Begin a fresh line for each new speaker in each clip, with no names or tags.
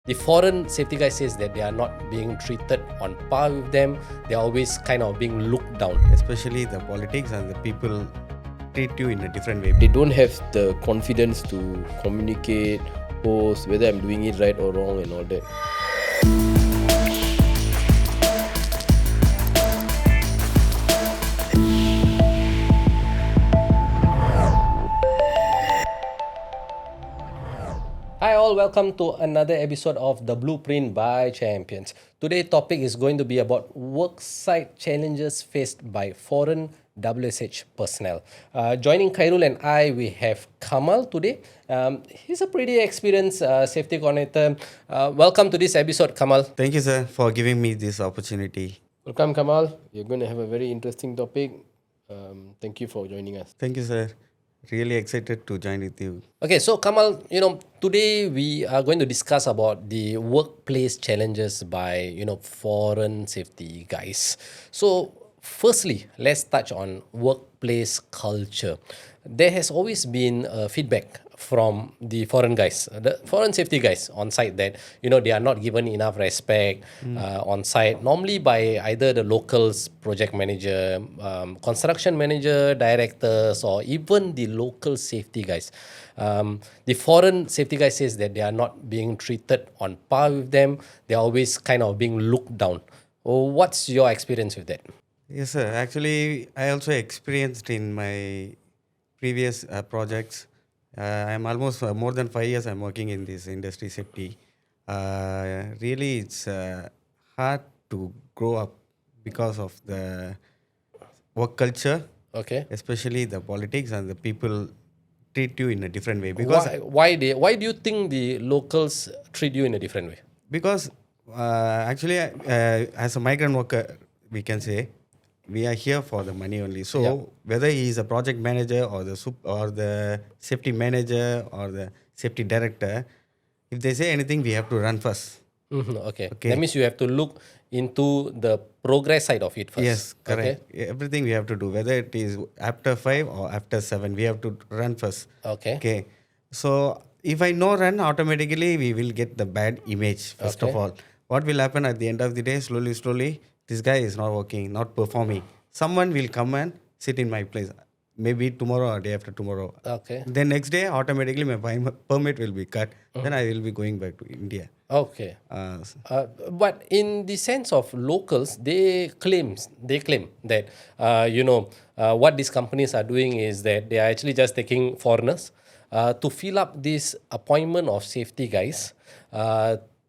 The foreign safety guy says that they are not being treated on par with them. They are always kind of being looked down.
Especially the politics and the people treat you in a different way.
They don't have the confidence to communicate, post whether I'm doing it right or wrong and all that.
Hi all, welcome to another episode of The Blueprint by Champions. Today's topic is going to be about worksite challenges faced by foreign WSH personnel. Joining Khairul and I, we have Kamal today. He's a pretty experienced safety coordinator. Welcome to this episode, Kamal.
Thank you, sir, for giving me this opportunity.
Welcome, Kamal. You're going to have a very interesting topic. Thank you for joining us.
Thank you, sir. Really excited to join with you.
Okay, so Kamal, today we are going to discuss about the workplace challenges by, foreign safety guys. So, firstly, let's touch on workplace culture. There has always been feedback from the foreign guys, the foreign safety guys on site that, they are not given enough respect on site, normally by either the locals, project manager, construction manager, directors, or even the local safety guys. The foreign safety guy says that they are not being treated on par with them. They are always kind of being looked down. What's your experience with that?
Yes, sir. Actually, I also experienced in my previous projects. I'm almost more than 5 years I'm working in this industry safety. Really, it's hard to grow up because of the work culture,
Okay.
especially the politics and the people treat you in a different way. Because
Why do you think the locals treat you in a different way?
Because actually, as a migrant worker, we can say we are here for the money only. So
Yeah.
whether he is a project manager or the safety manager or the safety director, if they say anything, we have to run first.
Okay.
Okay.
That means you have to look into the progress side of it first.
Yes, correct. Everything we have to do, whether it is after 5 or after 7, we have to run first.
Okay.
Okay. So if I no run, automatically we will get the bad image, first of
Okay.
all. What will happen at the end of the day, slowly, this guy is not working, not performing. Someone will come and sit in my place. Maybe tomorrow or day after tomorrow.
Okay.
Then next day, automatically my permit will be cut. Then I will be going back to India.
Okay.
Uh,
But in the sense of locals, they claim that what these companies are doing is that they are actually just taking foreigners to fill up this appointment of safety guys.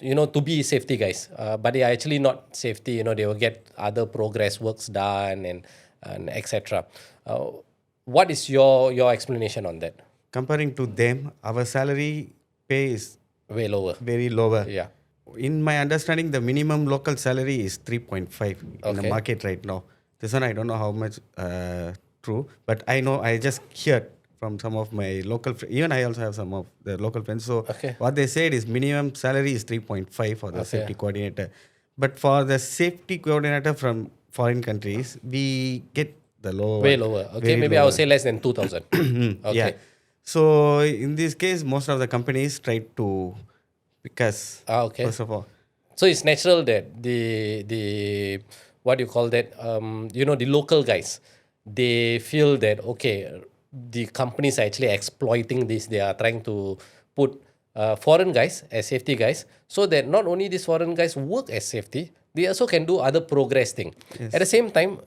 To be safety guys, but they are actually not safety. They will get other progress works done and etc. What is your explanation on that?
Comparing to them, our salary pay is
Way lower.
very lower.
Yeah.
In my understanding, the minimum local salary is 3.5 in the
Okay.
market right now. This one I don't know how much true, but I know I just heard from some of my local friends. Even I also have some of the local friends. So
Okay.
what they said is minimum salary is 3.5 for the
Okay.
safety coordinator. But for the safety coordinator from foreign countries, we get the lower.
Way lower. Okay,
very
maybe I would
lower.
say less than 2,000. Okay.
Yeah. So in this case, most of the companies try to because
Okay.
first of all.
So it's natural that the what do you call that? The local guys, they feel that okay, the companies are actually exploiting this. They are trying to put foreign guys as safety guys, so that not only these foreign guys work as safety, they also can do other progress thing. At the same time,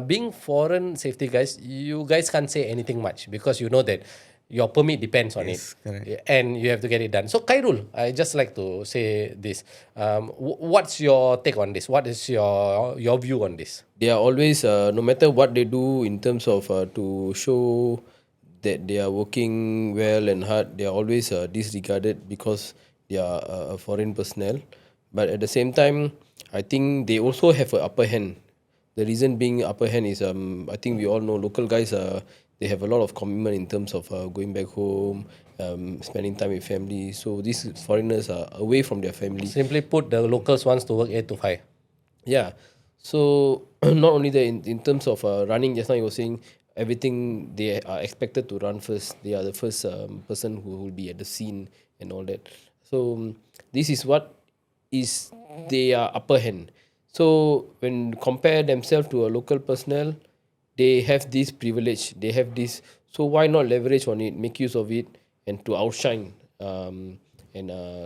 being foreign safety guys, you guys can't say anything much because you know that your permit depends on
Yes,
it.
correct.
And you have to get it done. So Khairul, I just like to say this. What's your take on this? What is your view on this?
They are always, no matter what they do in terms of to show that they are working well and hard, they are always disregarded because they are a foreign personnel. But at the same time, I think they also have an upper hand. The reason being upper hand is I think we all know local guys they have a lot of commitment in terms of going back home, spending time with family. So these foreigners are away from their family.
Simply put, the locals wants to work 8 to 5.
Yeah. So not only that, in terms of running, just now you were saying everything they are expected to run first. They are the first person who will be at the scene and all that. So this is what is their upper hand. So when compare themselves to a local personnel, they have this privilege, they have this. So why not leverage on it, make use of it, and to outshine, and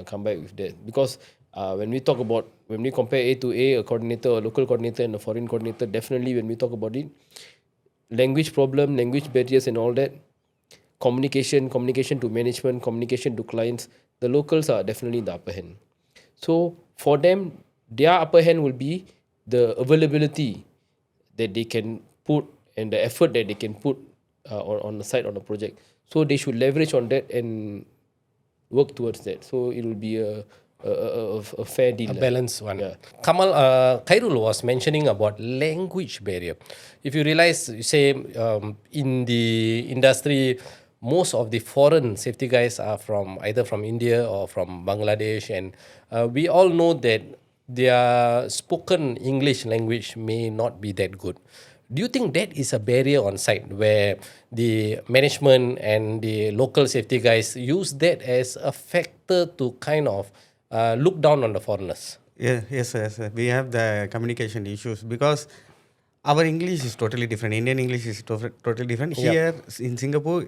come back with that? Because when we talk about, when we compare A to A, a coordinator, a local coordinator, and a foreign coordinator, definitely when we talk about it, language problem, language barriers, and all that, communication to management, communication to clients, the locals are definitely in the upper hand. So for them, their upper hand will be the availability that they can put and the effort that they can put on the side on the project. So they should leverage on that and work towards that. So it will be a fair deal.
A balanced one.
Yeah.
Kamal, Khairul was mentioning about language barrier. If you realize, you say in the industry, most of the foreign safety guys are from either from India or from Bangladesh, and we all know that their spoken English language may not be that good. Do you think that is a barrier on site where the management and the local safety guys use that as a factor to kind of look down on the foreigners?
Yeah, yes. We have the communication issues because our English is totally different. Indian English is totally different.
Yep.
Here in Singapore,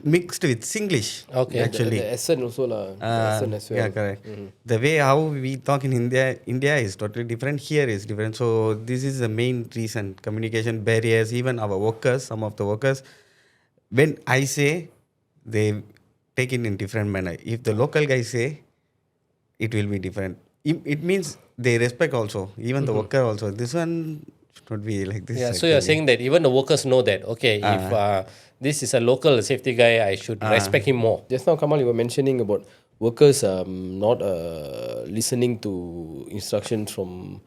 mixed with Singlish.
Okay.
Actually.
The accent also lah. Accent as well.
Yeah, correct. The way how we talk in India is totally different. Here is different. So this is the main reason. Communication barriers. Even our workers, some of the workers, when I say, they take it in different manner. If the local guys say, it will be different. It means they respect also. Even the worker also. This one should not be like this.
Yeah, so you're saying that even the workers know that, okay, if this is a local safety guy, I should respect him more.
Just now, Kamal, you were mentioning about workers not listening to instructions from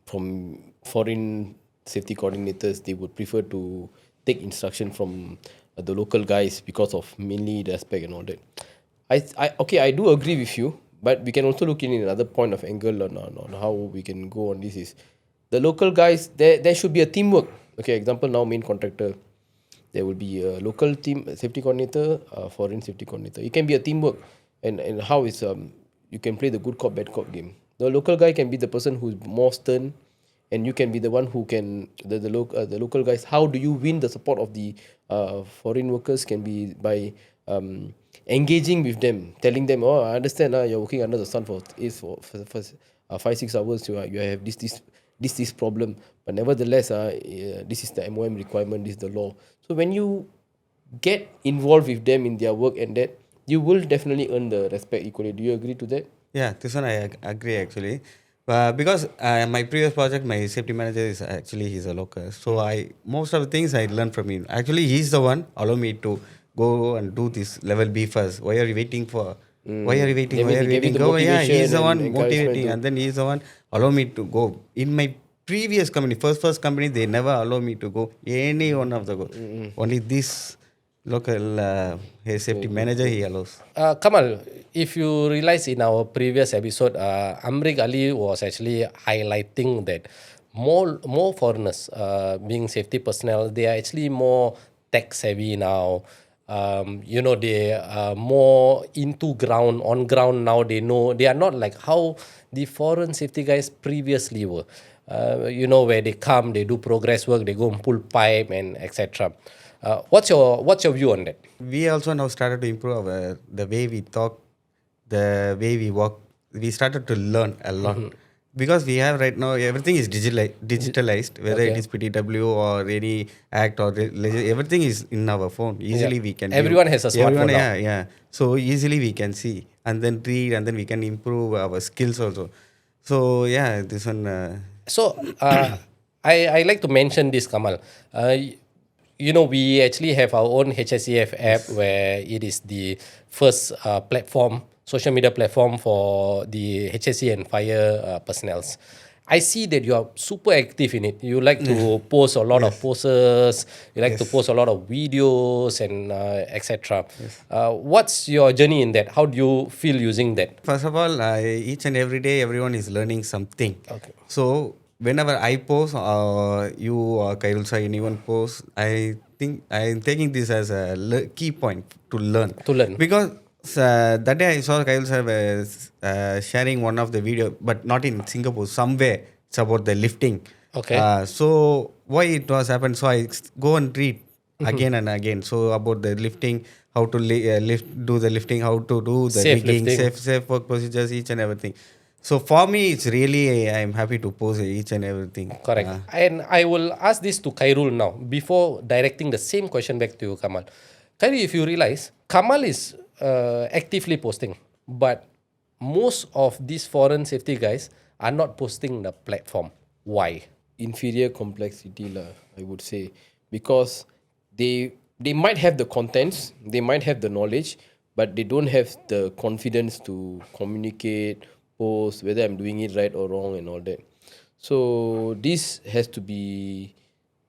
foreign safety coordinators. They would prefer to take instruction from the local guys because of mainly the aspect and all that. I do agree with you, but we can also look in another point of angle on how we can go on this is the local guys. There should be a teamwork. Okay, example now main contractor. There will be a local team safety coordinator, foreign safety coordinator. It can be a teamwork, and how is you can play the good cop bad cop game. The local guy can be the person who's more stern, and you can be the one who can the local guys. How do you win the support of the foreign workers? Can be by engaging with them, telling them, oh, I understand, you're working under the sun for 5-6 hours. You have this problem, but nevertheless, this is the MOM requirement. This is the law. So when you get involved with them in their work and that, you will definitely earn the respect equally. Do you agree to that?
Yeah, this one I agree actually. Because my previous project, my safety manager is actually he's a local. So most of the things I learned from him. Actually, he's the one allow me to go and do this level B first. Why are you waiting for? Why are you waiting?
That
Why
means
are
he
you
gave you
waiting?
the
Go. Yeah,
motivation
he's the
and
one
encouragement
motivating,
to-
and then he's the one allow me to go. In my previous company, first company, they never allow me to go any one of the go. Only this local safety manager he allows.
Kamal, if you realize in our previous episode, Amrik Ali was actually highlighting that more foreigners being safety personnel, they are actually more tech savvy now. They are more on ground now. They know they are not like how the foreign safety guys previously were. Where they come, they do progress work, they go and pull pipe and etc. What's your view on that?
We also now started to improve the way we talk, the way we walk. We started to learn a lot because we have right now everything is digitalized, whether it
Okay.
is PTW or any act or everything is in our phone. Easily
Yeah.
we can.
Everyone has a smartphone now.
Yeah. So easily we can see and then read and then we can improve our skills also. So yeah, this one.
So I like to mention this, Kamal. We actually have our own HSCF app where it is the first social media platform for the HSC and fire personnels. I see that you are super active in it. You like to post a lot of posters. You like to post a lot of videos and etc. What's your journey in that? How do you feel using that?
First of all, each and every day, everyone is learning something.
Okay.
So whenever I post, you or Kairul Sai, anyone post, I think I am taking this as a key point to learn.
To learn.
Because So, that day I saw Kyle sir was sharing one of the video, but not in Singapore, somewhere. It's about the lifting.
Okay.
So why it was happened? So I go and read again and again. So about the lifting, how to lift, do the lifting, how to do the
Safe
rigging,
lifting.
safe work procedures, each and everything. So for me, it's really I'm happy to post each and everything.
Correct. And I will ask this to Khairul now before directing the same question back to you, Kamal. Khairul, if you realize, Kamal is actively posting, but most of these foreign safety guys are not posting the platform. Why?
Inferior complexity lah, I would say, because they might have the contents, they might have the knowledge, but they don't have the confidence to communicate, post whether I'm doing it right or wrong and all that. So this has to be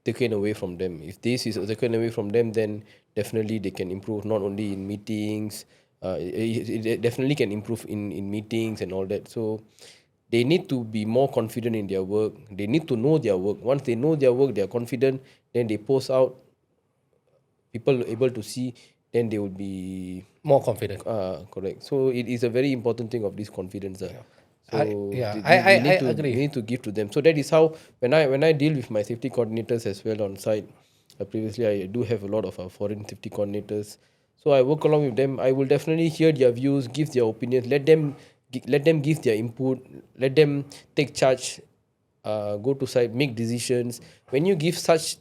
taken away from them. If this is taken away from them, then definitely they can improve not only in meetings. It definitely can improve in meetings and all that. So they need to be more confident in their work. They need to know their work. Once they know their work, they are confident. Then they post out. People able to see. Then they will be
More confident.
correct. So it is a very important thing of this confidence. So
I agree.
we need to give to them. So that is how when I deal with my safety coordinators as well on site. Previously, I do have a lot of foreign safety coordinators. So I work along with them. I will definitely hear their views, give their opinions, let them give their input, let them take charge, go to site, make decisions. When you give such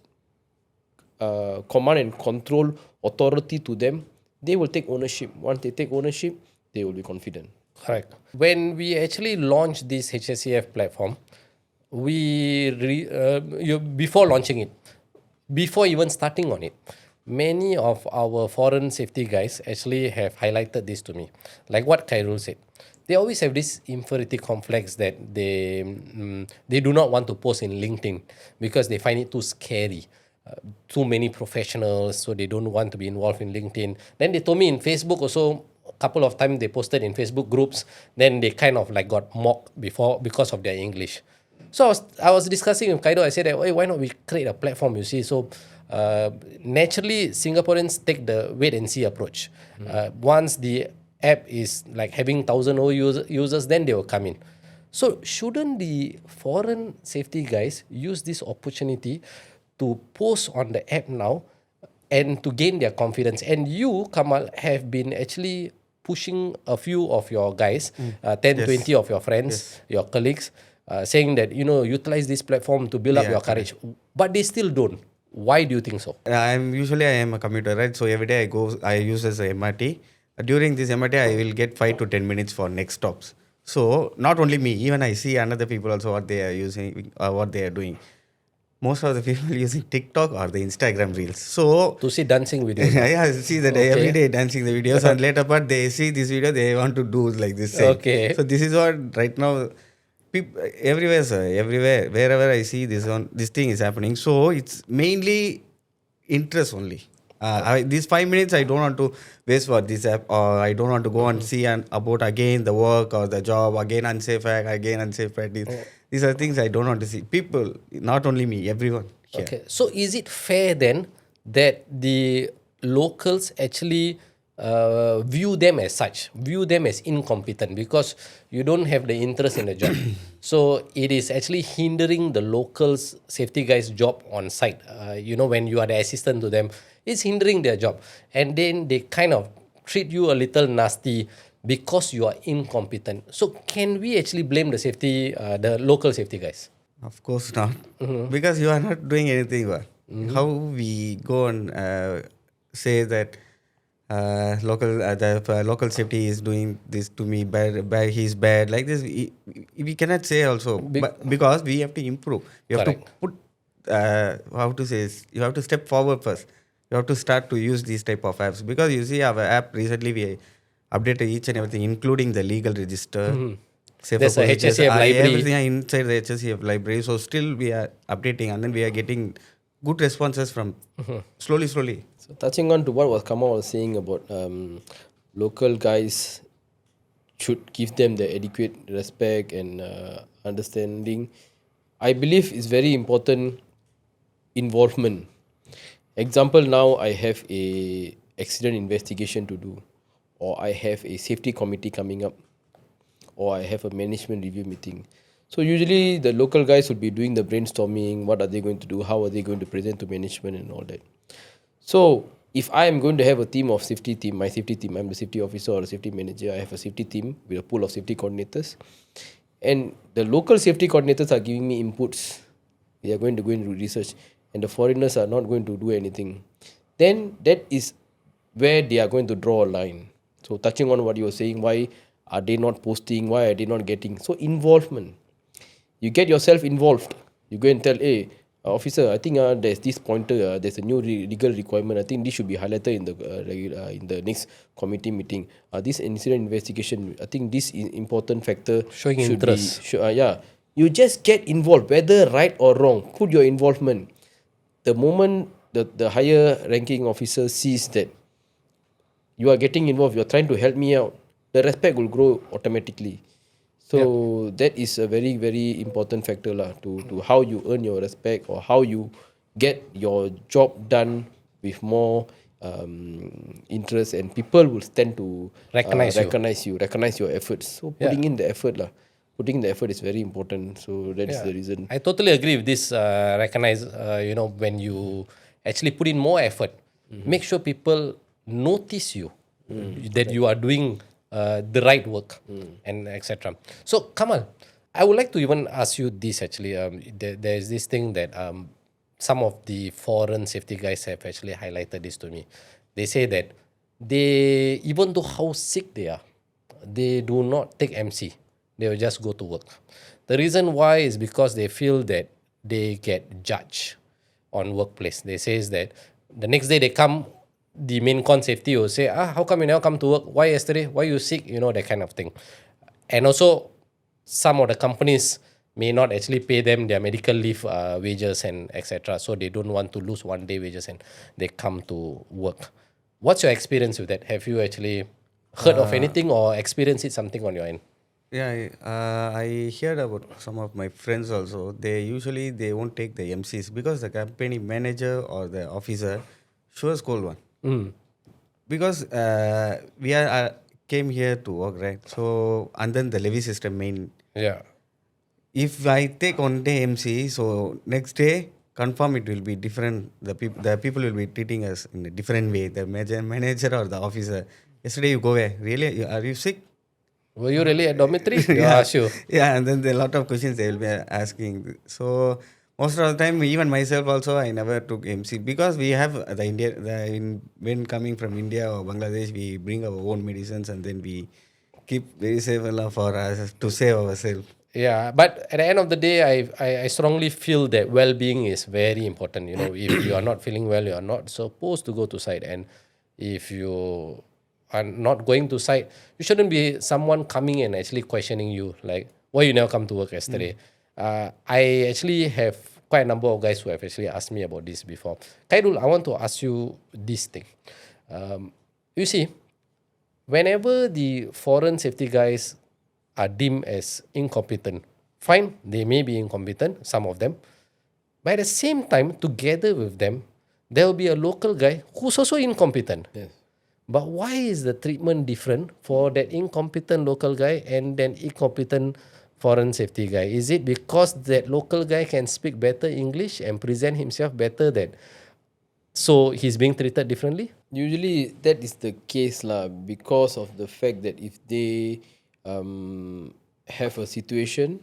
command and control authority to them, they will take ownership. Once they take ownership, they will be confident.
Correct. When we actually launched this HSCF platform, before launching it, before even starting on it, many of our foreign safety guys actually have highlighted this to me. Like what Khairul said, they always have this inferiority complex that they do not want to post in LinkedIn because they find it too scary. Too many professionals, so they don't want to be involved in LinkedIn. Then they told me in Facebook also, a couple of times they posted in Facebook groups, then they kind of like got mocked before because of their English. So I was discussing with Kaido. I said that, hey, why not we create a platform? You see, so naturally Singaporeans take the wait and see approach. Once the app is like having 1,000 users, then they will come in. So shouldn't the foreign safety guys use this opportunity to post on the app now and to gain their confidence? And you, Kamal, have been actually pushing a few of your guys, 10,
Yes.
20 of your friends, your colleagues, saying that, utilize this platform to build up
Yeah,
your courage. But they still don't. Why do you think so?
I am a commuter, right? So every day I use as a MRT. During this MRT, I will get 5 to 10 minutes for next stops. So not only me, even I see another people also what they are using, what they are doing. Most of the people using TikTok or the Instagram reels. So
To see dancing videos.
yeah, I see that
Okay.
every day dancing the videos, and later part they see this video, they want to do like this same.
Okay.
So this is what right now, everywhere, sir, everywhere, wherever I see this thing is happening. So it's mainly interest only. These 5 minutes I don't want to waste for this app, or I don't want to go and see about again the work or the job, again unsafe act, again unsafe practice. These are things I don't want to see. People, not only me, everyone here.
Okay. So is it fair then that the locals actually view them as such, view them as incompetent because you don't have the interest in the job? So it is actually hindering the locals safety guys' job on site. When you are the assistant to them, it's hindering their job. And then they kind of treat you a little nasty because you are incompetent. So can we actually blame the local safety guys?
Of course not, because you are not doing anything. How we go and say that the local safety is doing this to me bad, he's bad like this. We cannot say also, but because we have to improve. You have to
Correct.
put how to say is, you have to step forward first. You have to start to use these type of apps, because you see our app recently we updated each and everything, including the legal register. Safer
There's a
procedures,
HSCF library.
everything are inside the HSCF library. So still we are updating, and then we are getting good responses from slowly.
So touching on to what was Kamal was saying about local guys should give them the adequate respect and understanding. I believe it's very important involvement. Example, now I have a accident investigation to do, or I have a safety committee coming up, or I have a management review meeting. So usually the local guys will be doing the brainstorming, what are they going to do, how are they going to present to management and all that. So if I am going to have a team of safety team, my safety team, I'm the safety officer or the safety manager, I have a safety team with a pool of safety coordinators. And the local safety coordinators are giving me inputs. They are going to go into research, and the foreigners are not going to do anything. Then that is where they are going to draw a line. So touching on what you were saying, why are they not posting? Why are they not getting? So involvement. You get yourself involved. You go and tell, hey, officer, I think there's this pointer. There's a new legal requirement. I think this should be highlighted in the next committee meeting. This incident investigation. I think this important factor
Showing
should
interest.
be. Yeah, you just get involved, whether right or wrong. Put your involvement. The moment the higher ranking officer sees that you are getting involved, you're trying to help me out, the respect will grow automatically. So that is a very, very important factor lah, to how you earn your respect or how you get your job done with more interest, and people will stand to
Recognize you.
recognize your efforts. So putting in the effort lah. Putting the effort is very important. So that is the reason.
I totally agree with this. Recognize, when you actually put in more effort, make sure people notice you, that you are doing the right work, and etc. So, Kamal, I would like to even ask you this actually. There's this thing that some of the foreign safety guys have actually highlighted this to me. They say that they, even though how sick they are, they do not take MC. They will just go to work. The reason why is because they feel that they get judged on workplace. They says that the next day they come, the main con safety will say, how come you never come to work? Why yesterday? Why you sick? That kind of thing. And also, some of the companies may not actually pay them their medical leave wages and etc. So they don't want to lose one day wages and they come to work. What's your experience with that? Have you actually heard of anything or experienced it something on your end?
Yeah, I heard about some of my friends also. They won't take the MCs because the company manager or the officer sure scold one. Because we are came here to work, right? So and then the levy system main.
Yeah.
If I take one day MC, so next day confirm it will be different. The people will be treating us in a different way. The manager or the officer. Yesterday you go where? Really? Are you sick?
Were you really at dormitory? They'll ask you.
Yeah, and then there are a lot of questions they will be asking. So most of the time, even myself also, I never took MC because we have when coming from India or Bangladesh, we bring our own medicines and then we keep very safe enough for us to save ourselves.
Yeah, but at the end of the day, I strongly feel that well-being is very important. If you are not feeling well, you are not supposed to go to site. And if you are not going to site, you shouldn't be someone coming and actually questioning you, like, why you never come to work yesterday. I actually have quite a number of guys who have actually asked me about this before. Khairul, I want to ask you this thing. You see, whenever the foreign safety guys are deemed as incompetent, fine, they may be incompetent, some of them. But at the same time, together with them, there will be a local guy who's also incompetent.
Yes.
But why is the treatment different for that incompetent local guy and then incompetent foreign safety guy? Is it because that local guy can speak better English and present himself better, that so he's being treated differently?
Usually that is the case lah, because of the fact that if they have a situation,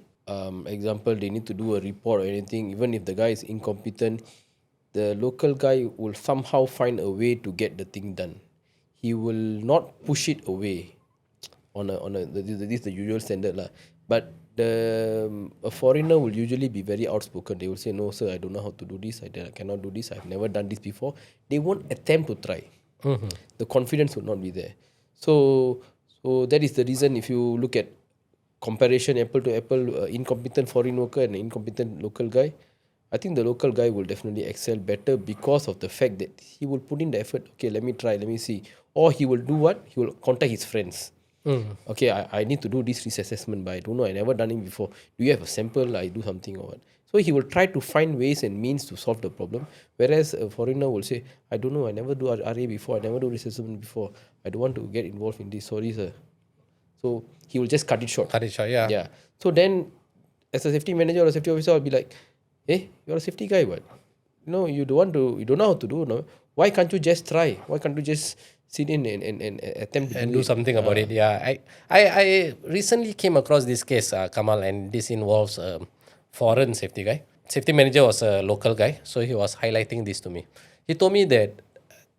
example, they need to do a report or anything, even if the guy is incompetent, the local guy will somehow find a way to get the thing done. He will not push it away this is the usual standard lah. But a foreigner will usually be very outspoken. They will say, no sir, I don't know how to do this, I cannot do this, I've never done this before. They won't attempt to try. The confidence would not be there. So that is the reason, if you look at comparison apple to apple, incompetent foreign worker and incompetent local guy, I think the local guy will definitely excel better because of the fact that he will put in the effort. Okay, let me try, let me see. Or he will do what? He will contact his friends. Okay, I need to do this risk assessment, but I don't know, I never done it before. Do you have a sample? I do something or what? So he will try to find ways and means to solve the problem. Whereas a foreigner will say, I don't know, I never do RA before, I never do racism before, I don't want to get involved in this, sorry sir. So he will just cut it short.
Cut it short, yeah.
Yeah. So then, as a safety manager or a safety officer, I'll be like, hey, you're a safety guy, what? No, you don't want to, you don't know how to do, no? Why can't you just try? Why can't you just sit in and attempt to
And
do
do
it?
something about it. Yeah, I recently came across this case, Kamal, and this involves a foreign safety guy. Safety manager was a local guy, so he was highlighting this to me. He told me that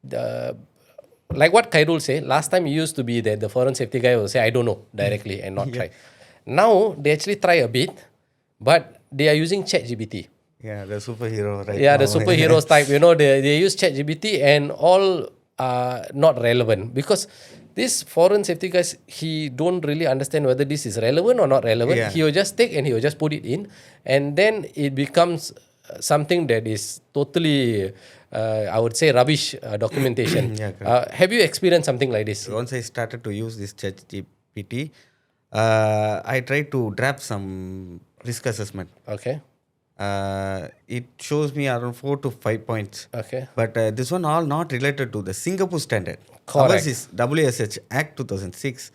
the like what Khairul say, last time it used to be that the foreign safety guy will say, I don't know directly and not try. Now they actually try a bit, but they are using ChatGPT.
Yeah, the superhero right
Yeah,
now.
the superheroes type, they use ChatGPT and all are not relevant because this foreign safety guys, he don't really understand whether this is relevant or not relevant.
Yeah.
He will just take and he will just put it in, and then it becomes something that is totally, I would say, rubbish documentation.
Yeah, correct.
Have you experienced something like this?
Once I started to use this ChatGPT, I tried to draft some risk assessment.
Okay,
It shows me around 4 to 5 points.
okay,
But this one all not related to the Singapore standard.
Correct.
Ours is WSH Act 2006.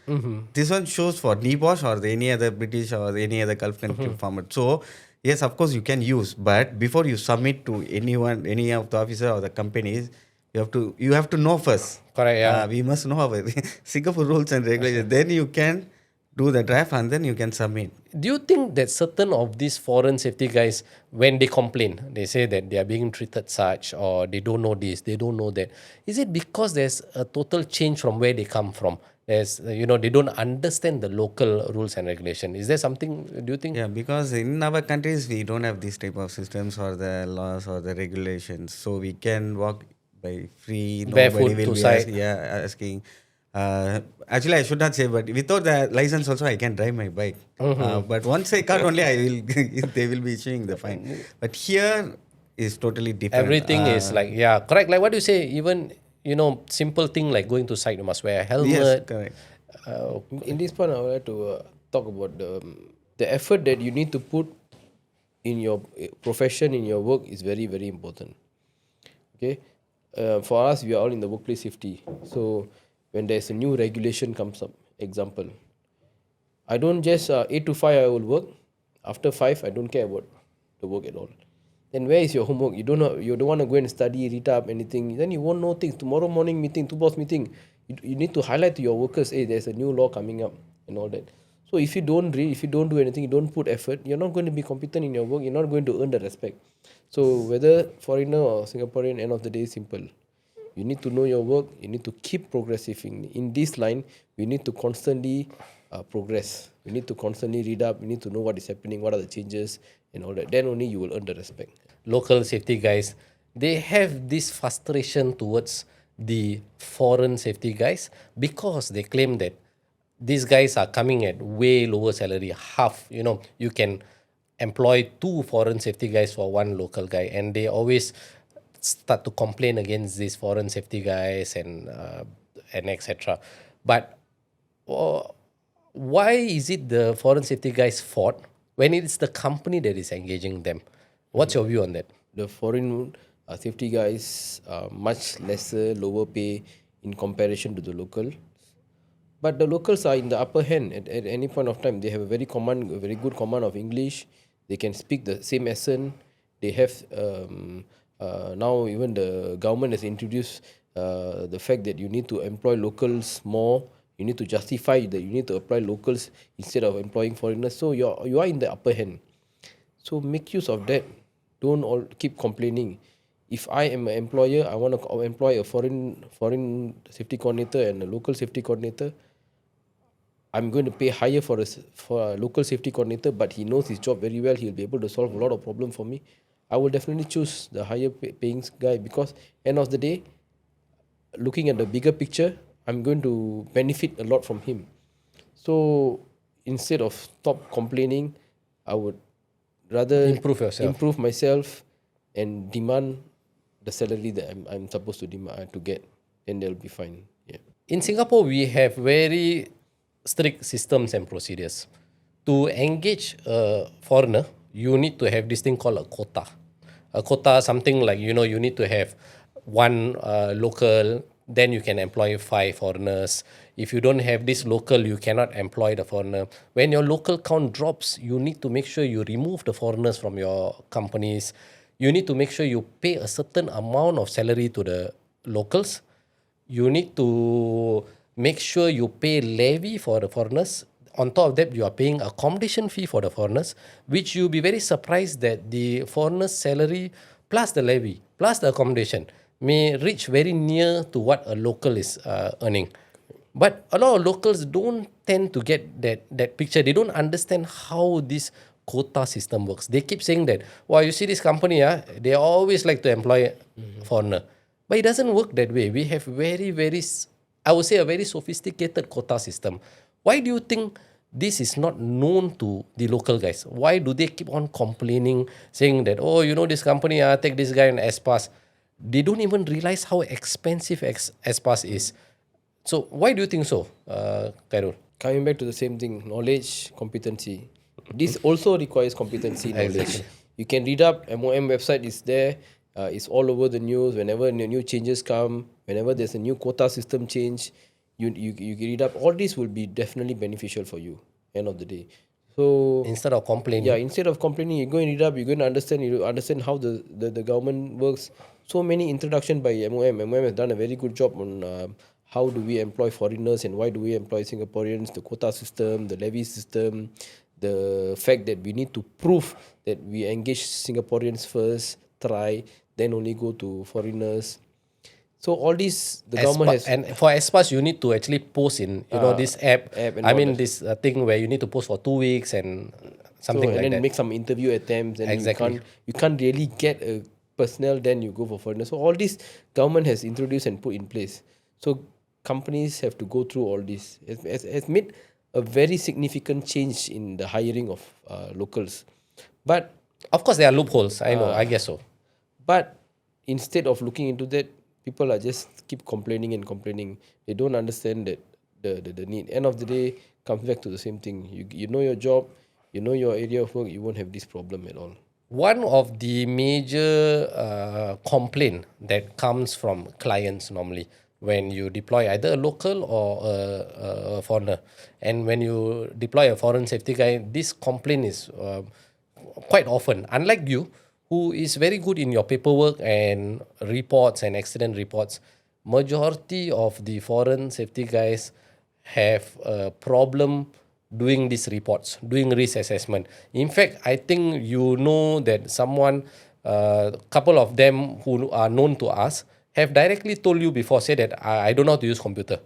This one shows for NEBOSH or any other British or any other Gulf country format. So yes, of course you can use, but before you submit to anyone, any of the officer or the companies, you have to know first.
correct. Yeah.
We must know our Singapore rules and regulations. Then you can do the draft and then you can submit.
Do you think that certain of these foreign safety guys, when they complain, they say that they are being treated such or they don't know this, they don't know that? Is it because there's a total change from where they come from? There's, they don't understand the local rules and regulation. Is there something, do you think?
Yeah, because in our countries we don't have this type of systems or the laws or the regulations, so we can walk by free.
Barefoot
Nobody
to
will be
site.
asking. Actually, I should not say, but without the license also I can drive my bike. But once I cut only, I will. They will be issuing the fine. But here is totally different.
Everything is like, yeah, correct. Like what you say, even, simple thing like going to site, you must wear a helmet.
Yes, correct.
In this point, I would like to talk about the effort that you need to put in your profession, in your work is very, very important. Okay, for us, we are all in the workplace safety. So when there's a new regulation comes up, example, I don't just 8 to 5 I will work. After 5, I don't care about the work at all. Then where is your homework? You don't know. You don't want to go and study, read up anything. Then you won't know things. Tomorrow morning meeting, two boss meeting. You need to highlight to your workers, hey, there's a new law coming up and all that. So if you don't read, if you don't do anything, you don't put effort, you're not going to be competent in your work. You're not going to earn the respect. So whether foreigner or Singaporean, end of the day, simple. You need to know your work. You need to keep progressing. In this line, we need to constantly progress. We need to constantly read up. We need to know what is happening, what are the changes, and all that. Then only you will earn the respect.
Local safety guys, they have this frustration towards the foreign safety guys because they claim that these guys are coming at way lower salary, half. You can employ 2 foreign safety guys for 1 local guy, and they always start to complain against these foreign safety guys and etc. But why is it the foreign safety guys' fault when it's the company that is engaging them? What's your view on that?
The foreign safety guys are much lesser, lower pay in comparison to the local. But the locals are in the upper hand at any point of time. They have a very good command of English. They can speak the same accent. They have now even the government has introduced the fact that you need to employ locals more. You need to justify that you need to apply locals instead of employing foreigners. So you are in the upper hand. So make use of that. Don't all keep complaining. If I am an employer, I want to employ a foreign safety coordinator and a local safety coordinator. I'm going to pay higher for a local safety coordinator, but he knows his job very well. He'll be able to solve a lot of problems for me. I will definitely choose the higher paying guy because end of the day, looking at the bigger picture, I'm going to benefit a lot from him. So instead of stop complaining, I would rather improve myself and demand the salary that I'm supposed to demand to get. Then they'll be fine. Yeah.
In Singapore, we have very strict systems and procedures. To engage a foreigner, you need to have this thing called a quota. A quota, something like, you need to have one local, then you can employ 5 foreigners. If you don't have this local, you cannot employ the foreigner. When your local count drops, you need to make sure you remove the foreigners from your companies. You need to make sure you pay a certain amount of salary to the locals. You need to make sure you pay levy for the foreigners. On top of that, you are paying accommodation fee for the foreigners, which you'll be very surprised that the foreigners' salary plus the levy plus the accommodation may reach very near to what a local is earning. But a lot of locals don't tend to get that picture. They don't understand how this quota system works. They keep saying that, well, you see this company, they always like to employ foreigner. But it doesn't work that way. We have I would say, a very sophisticated quota system. Why do you think this is not known to the local guys? Why do they keep on complaining, saying that, oh, this company, take this guy on S-Pass? They don't even realize how expensive S-Pass is. So why do you think so, Khairul?
Coming back to the same thing, knowledge, competency. This also requires competency, knowledge.
Exactly.
You can read up, MOM website is there. It's all over the news. Whenever new changes come, whenever there's a new quota system change, you read up. All this will be definitely beneficial for you, end of the day. So
Instead of complaining.
yeah, instead of complaining, you go and read up, you're going to understand how the government works. So many introduction by MOM. MOM has done a very good job on how do we employ foreigners and why do we employ Singaporeans, the quota system, the levy system, the fact that we need to prove that we engage Singaporeans first, try, then only go to foreigners. So all this, the government has...
And for S-Pass, you need to actually post in this app.
and
I
all
mean,
that.
this thing where you need to post for 2 weeks and something
and
like
then
that.
make some interview attempts, and
Exactly.
you can't really get a personnel, then you go for foreigners. So all this government has introduced and put in place. So companies have to go through all this. Has made a very significant change in the hiring of locals. But
Of course, there are loopholes. I know. I guess so.
But instead of looking into that, people are just keep complaining and complaining. They don't understand that the need. End of the day comes back to the same thing. You know your job, you know your area of work, you won't have this problem at all.
One of the major complaint that comes from clients normally when you deploy either a local or a foreigner, and when you deploy a foreign safety guy, this complaint is quite often. Unlike you, who is very good in your paperwork and reports and accident reports, majority of the foreign safety guys have a problem doing these reports, doing risk assessment. In fact, I think that someone, couple of them who are known to us, have directly told you before, say that I don't know how to use computer.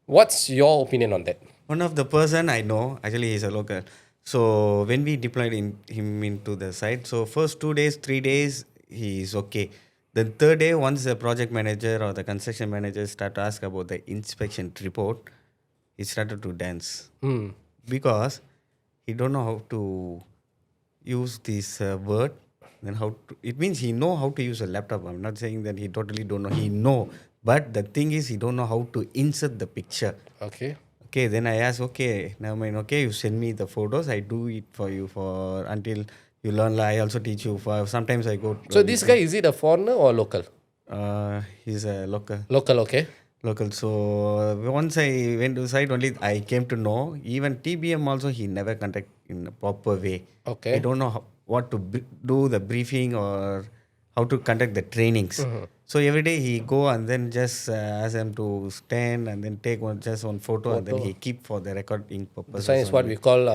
What's your opinion on that?
One of the person I know, actually he's a local. So when we deployed him into the site, so first 2 days, 3 days, he is okay. The third day, once the project manager or the construction manager start to ask about the inspection report, he started to dance. Because he don't know how to use this word. Then it means he know how to use a laptop. I'm not saying that he totally don't know. He know. But the thing is, he don't know how to insert the picture.
Okay.
Okay, then I asked, okay, now okay, you send me the photos. I do it for you until you learn. Like, I also teach you. Sometimes I go.
So this guy, is it a foreigner or local?
He's a local.
Local, okay.
Local. So once I went to site, only I came to know. Even TBM also, he never contact in a proper way.
Okay.
I don't know what to do the briefing or how to conduct the trainings. So every day he go and then just ask them to stand and then take one photo and then he keep for the recording purpose.
This one is what we call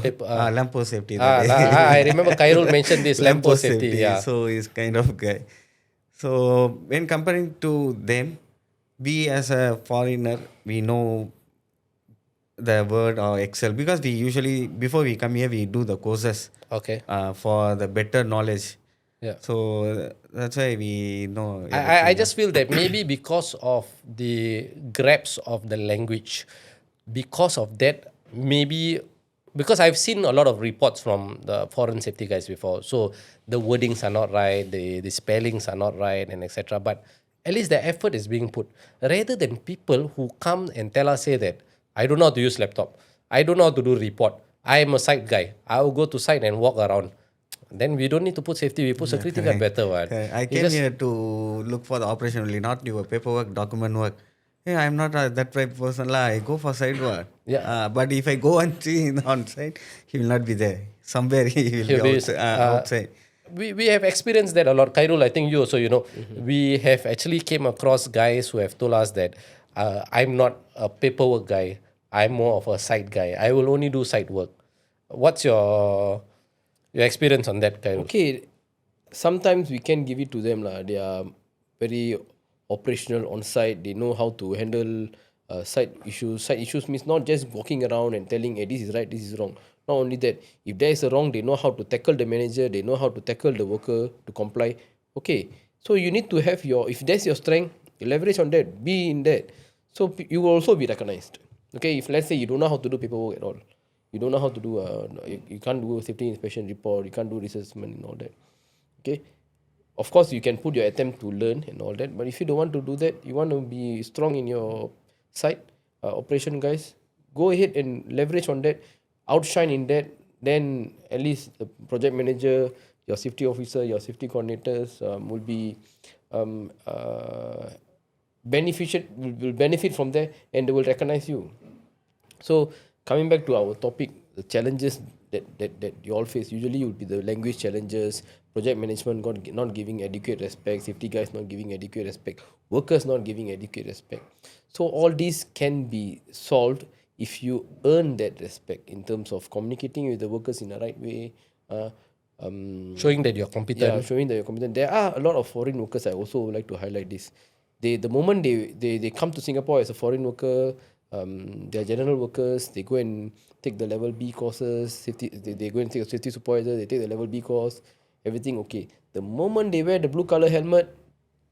paper.
Lamppost safety.
I remember Khairul mentioned this lamppost safety. Yeah.
So he's kind of guy. So when comparing to them, we as a foreigner, we know the Word or Excel because we usually, before we come here, we do the courses
Okay.
for the better knowledge.
Yeah.
So that's why we know.
I just feel that maybe because of the grasp of the language, because of that, maybe because I've seen a lot of reports from the foreign safety guys before. So the wordings are not right, the spellings are not right, and etc. But at least the effort is being put. Rather than people who come and tell us, say that, I don't know how to use laptop, I don't know how to do report, I'm a site guy. I will go to site and walk around. Then we don't need to put safety. We put security guard
Correct.
better. What?
I
You
came
just
here to look for the operation only, not your paperwork, document work. Hey, I'm not that type of person. La. I go for side work.
yeah.
But if I go and see on site, he will not be there. Somewhere he will
He'll
be
be.
outside. Outside.
We have experienced that a lot. Khairul, I think you also, we have actually came across guys who have told us that I'm not a paperwork guy. I'm more of a site guy. I will only do site work. What's your experience on that, Khairul?
Okay, sometimes we can give it to them lah. They are very operational on site. They know how to handle site issues. Site issues means not just walking around and telling, hey, this is right, this is wrong. Not only that, if there is a wrong, they know how to tackle the manager. They know how to tackle the worker to comply. Okay, so you need to have if that's your strength, you leverage on that, be in that. So you will also be recognized. Okay, if let's say you don't know how to do paperwork at all, you don't know how to do you can't do a safety inspection report, you can't do assessment and all that. Okay, of course you can put your attempt to learn and all that, but if you don't want to do that, you want to be strong in your site operation guys, go ahead and leverage on that, outshine in that. Then at least the project manager, your safety officer, your safety coordinators will be beneficial will benefit from there, and they will recognize you. So coming back to our topic, the challenges that you all face usually would be the language challenges, project management not giving adequate respect, safety guys not giving adequate respect, workers not giving adequate respect. So all these can be solved if you earn that respect in terms of communicating with the workers in the right way.
Showing that you're competent.
Yeah, showing that you're competent. There are a lot of foreign workers. I also would like to highlight this. The moment they come to Singapore as a foreign worker, they're general workers. They go and take the level B courses. Safety, they go and take a safety supervisor. They take the level B course. Everything okay. The moment they wear the blue color helmet,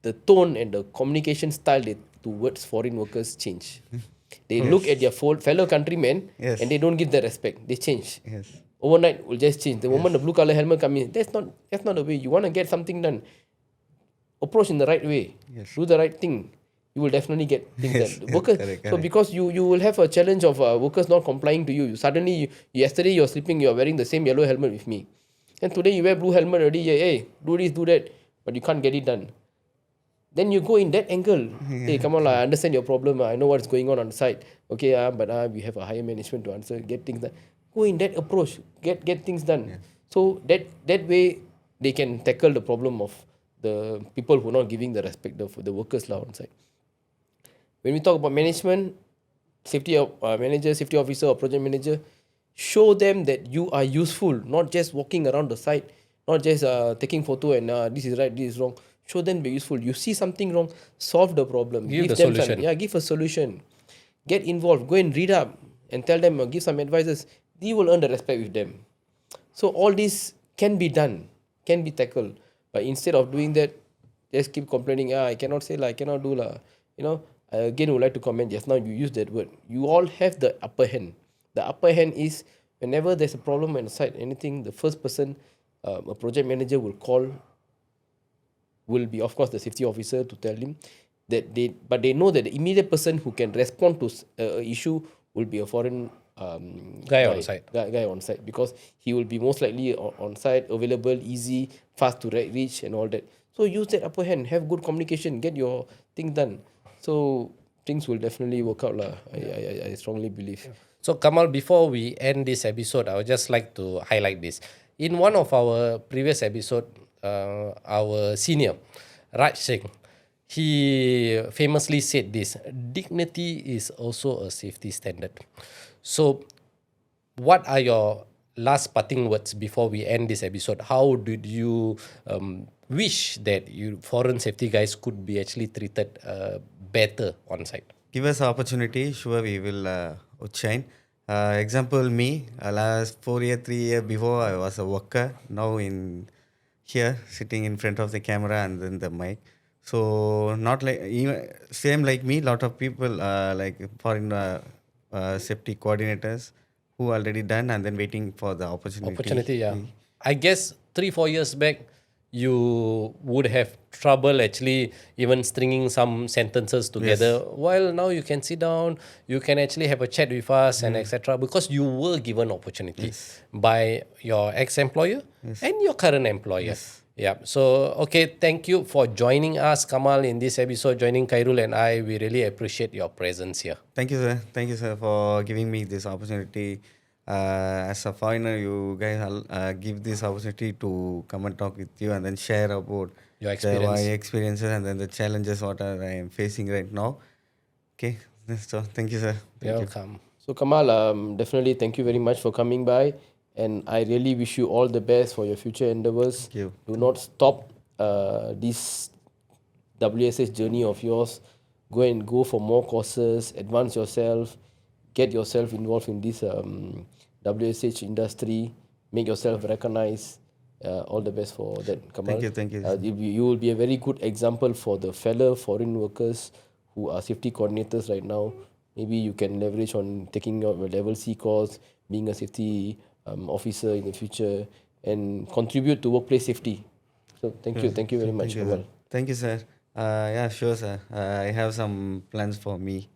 the tone and the communication style towards foreign workers change. They look at their fellow countrymen
Yes.
and they don't give that respect. They change.
Yes.
Overnight will just change. The moment the blue color helmet come in, that's not the way. You want to get something done, approach in the right way.
Yes.
Do the right thing. You will definitely get things
Yes,
done.
yes,
Workers,
correct,
so
correct.
because you will have a challenge of workers not complying to you. Suddenly, yesterday you're sleeping, you're wearing the same yellow helmet with me, and today you wear blue helmet already. Hey, do this, do that, but you can't get it done. Then you go in that angle. Hey, come on, lah, I understand your problem. I know what's going on the site. Okay, but we have a higher management to answer. Get things done. Go in that approach. Get things done. So that way they can tackle the problem of the people who are not giving the respect of the workers lah on site. When we talk about management, safety manager, safety officer, or project manager, show them that you are useful, not just walking around the site, not just taking photo and this is right, this is wrong. Show them be useful. You see something wrong, solve the problem.
Give the
them
solution.
give a solution. Get involved. Go and read up and tell them, give some advices. You will earn the respect with them. So all this can be done, can be tackled. But instead of doing that, just keep complaining. I cannot say lah, I cannot do lah. I again would like to comment. Just now you use that word. You all have the upper hand. The upper hand is whenever there's a problem on the site, anything, the first person, a project manager will call, will be of course the safety officer to tell him that they know that the immediate person who can respond to a issue will be a foreign
Guy on site.
guy on site, because he will be most likely on site, available, easy, fast to reach and all that. So use that upper hand, have good communication, get your thing done. So things will definitely work out lah. I strongly believe.
So Kamal, before we end this episode, I would just like to highlight this. In one of our previous episode, our senior, Raj Singh, he famously said this: dignity is also a safety standard. So, what are your last parting words before we end this episode? How did you wish that you foreign safety guys could be actually treated better on site?
Give us opportunity, sure we will outshine. Example me, last 4 year, 3 year before I was a worker. Now in here, sitting in front of the camera and then the mic. So not like even same like me. Lot of people like foreign safety coordinators who already done and then waiting for the opportunity.
Opportunity, yeah. I guess 3-4 years back, you would have trouble actually even stringing some sentences together. While now you can sit down, you can actually have a chat with us and etc. Because you were given opportunity by your ex-employer and your current employer. Yeah. So okay, thank you for joining us, Kamal, in this episode. Joining Khairul and I, we really appreciate your presence here.
Thank you, sir. Thank you, sir, for giving me this opportunity. As a foreigner, you guys give this opportunity to come and talk with you and then share about
Your
my
experience.
experiences and then the challenges what I am facing right now. Okay, so thank you, sir. Thank
You're
you.
welcome.
So Kamal, definitely thank you very much for coming by, and I really wish you all the best for your future endeavors.
Thank you.
Do not stop this WSH journey of yours. Go for more courses, advance yourself, get yourself involved in this WSH industry, make yourself recognized. All the best for that, Kamal.
Thank you.
You will be a very good example for the fellow foreign workers who are safety coordinators right now. Maybe you can leverage on taking your level C course, being a safety officer in the future, and contribute to workplace safety. So thank you very much, Kamal.
Thank you, sir. Yeah, sure, sir. I have some plans for me,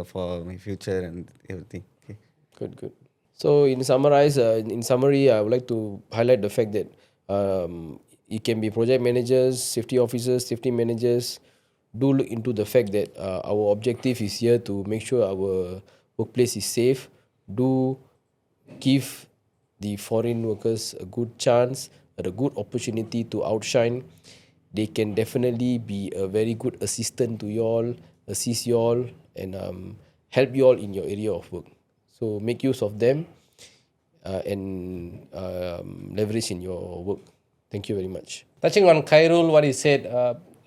for my future and everything. Okay.
Good. So in summary, I would like to highlight the fact that it can be project managers, safety officers, safety managers. Do look into the fact that our objective is here to make sure our workplace is safe. Do give the foreign workers a good chance, a good opportunity to outshine. They can definitely be a very good assistant to you all, assist you all, and help you all in your area of work. So make use of them and leverage in your work. Thank you very much.
Touching on Khairul, what he said,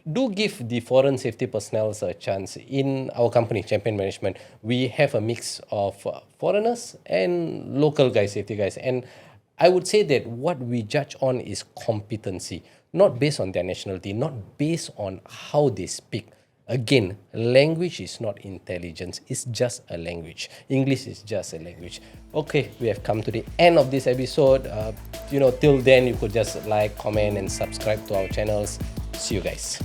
do give the foreign safety personnel a chance. In our company, Champion Management, we have a mix of foreigners and local guys, safety guys. And I would say that what we judge on is competency, not based on their nationality, not based on how they speak. Again, language is not intelligence, it's just a language. English is just a language. Okay, we have come to the end of this episode. Till then, you could just like, comment, and subscribe to our channels. See you guys.